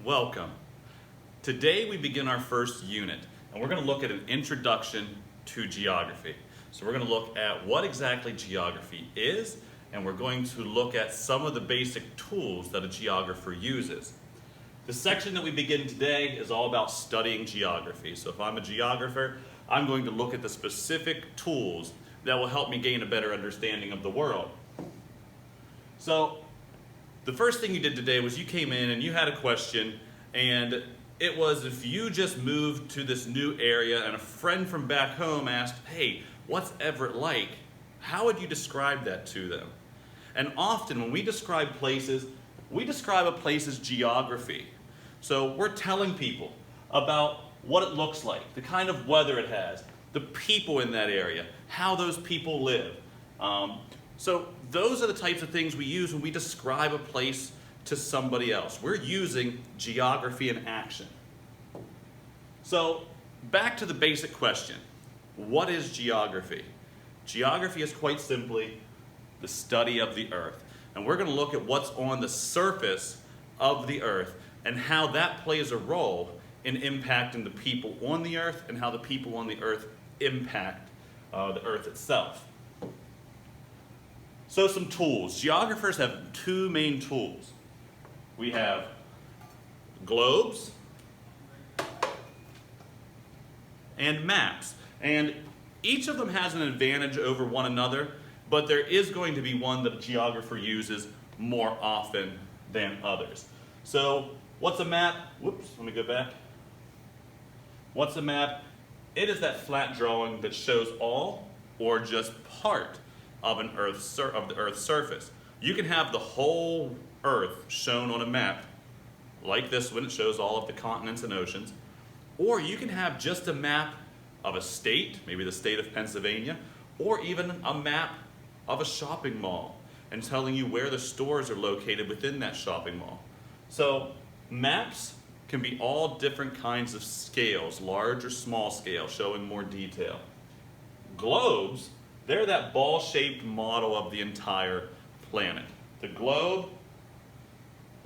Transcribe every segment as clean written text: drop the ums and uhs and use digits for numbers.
Welcome. Today we begin our first unit, and we're going to look at an introduction to geography. So we're going to look at what exactly geography is, and we're going to look at some of the basic tools that a geographer uses. The section that we begin today is all about studying geography. So if I'm a geographer, I'm going to look at the specific tools that will help me gain a better understanding of the world. So the first thing you did today was you came in and you had a question, and it was if you just moved to this new area and a friend from back home asked, hey, what's Everett like? How would you describe that to them? And often when we describe places, we describe a place's geography. So we're telling people about what it looks like, the kind of weather it has, the people in that area, how those people live. So those are the types of things we use when we describe a place to somebody else. We're using geography in action. So back to the basic question, what is geography? Geography is quite simply the study of the earth. And we're going to look at what's on the surface of the earth and how that plays a role in impacting the people on the earth and how the people on the earth impact the earth itself. So some tools. Geographers have two main tools. We have globes and maps. And each of them has an advantage over one another, but there is going to be one that a geographer uses more often than others. So what's a map? Whoops, let me go back. What's a map? It is that flat drawing that shows all or just part of the Earth's surface. You can have the whole Earth shown on a map, like this one. It shows all of the continents and oceans. Or you can have just a map of a state, maybe the state of Pennsylvania, or even a map of a shopping mall, and telling you where the stores are located within that shopping mall. So maps can be all different kinds of scales, large or small scale, showing more detail. Globes, they're that ball-shaped model of the entire planet. The globe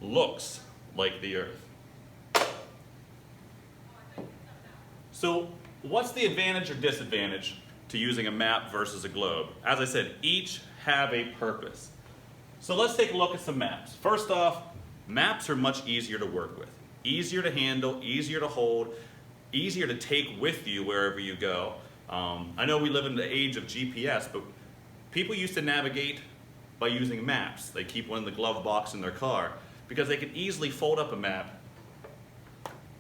looks like the Earth. So what's the advantage or disadvantage to using a map versus a globe? As I said, each have a purpose. So let's take a look at some maps. First off, maps are much easier to work with. Easier to handle, easier to hold, easier to take with you wherever you go. I know we live in the age of GPS, but people used to navigate by using maps. They keep one in the glove box in their car because they could easily fold up a map.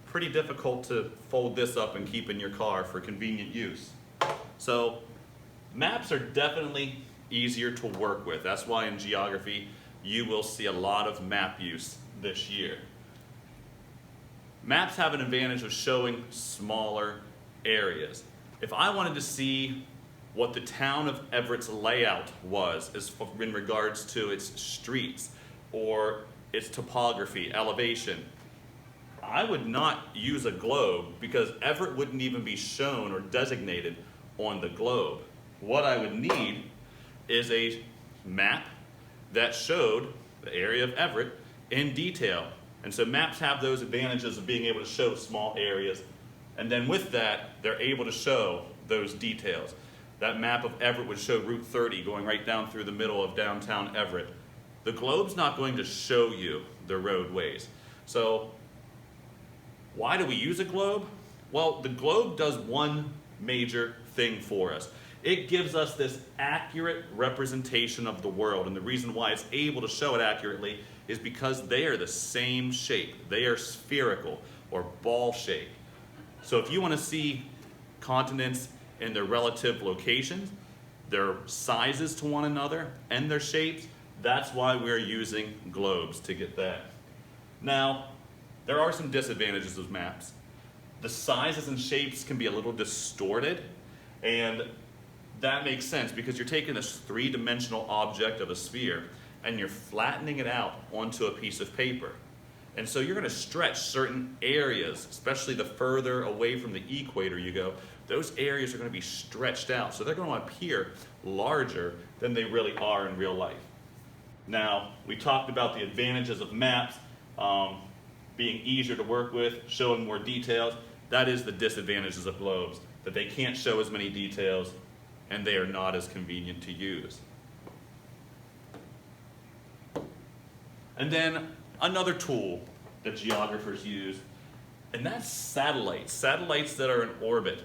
Pretty difficult to fold this up and keep in your car for convenient use. So maps are definitely easier to work with. That's why in geography you will see a lot of map use this year. Maps have an advantage of showing smaller areas. If I wanted to see what the town of Everett's layout was in regards to its streets or its topography, elevation, I would not use a globe because Everett wouldn't even be shown or designated on the globe. What I would need is a map that showed the area of Everett in detail. And so maps have those advantages of being able to show small areas. And then with that, they're able to show those details. That map of Everett would show Route 30 going right down through the middle of downtown Everett. The globe's not going to show you the roadways. So why do we use a globe? Well, the globe does one major thing for us. It gives us this accurate representation of the world, and the reason why it's able to show it accurately is because they are the same shape. They are spherical or ball shaped. So if you want to see continents in their relative locations, their sizes to one another, and their shapes, that's why we're using globes to get that. Now, there are some disadvantages of maps. The sizes and shapes can be a little distorted, and that makes sense because you're taking this three-dimensional object of a sphere and you're flattening it out onto a piece of paper. And so you're going to stretch certain areas, especially the further away from the equator you go, those areas are going to be stretched out. So they're going to appear larger than they really are in real life. Now, we talked about the advantages of maps. being easier to work with, showing more details. That is the disadvantages of globes, that they can't show as many details and they are not as convenient to use. And then another tool that geographers use, and that's satellites. Satellites that are in orbit,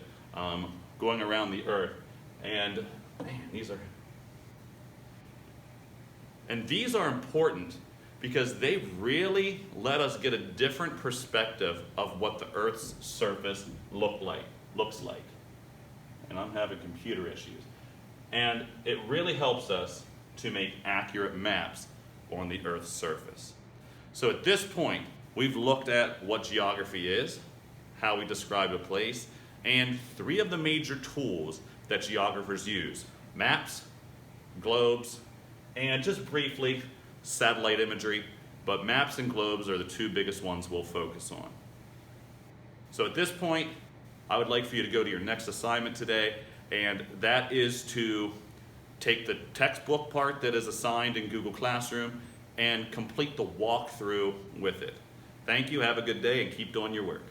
going around the Earth. And man, these are important because they really let us get a different perspective of what the Earth's surface looks like. And I'm having computer issues. And it really helps us to make accurate maps on the Earth's surface. So at this point, we've looked at what geography is, how we describe a place, and 3 of the major tools that geographers use: maps, globes, and just briefly, satellite imagery, but maps and globes are the 2 biggest ones we'll focus on. So at this point, I would like for you to go to your next assignment today, and that is to take the textbook part that is assigned in Google Classroom and complete the walkthrough with it. Thank you, have a good day, and keep doing your work.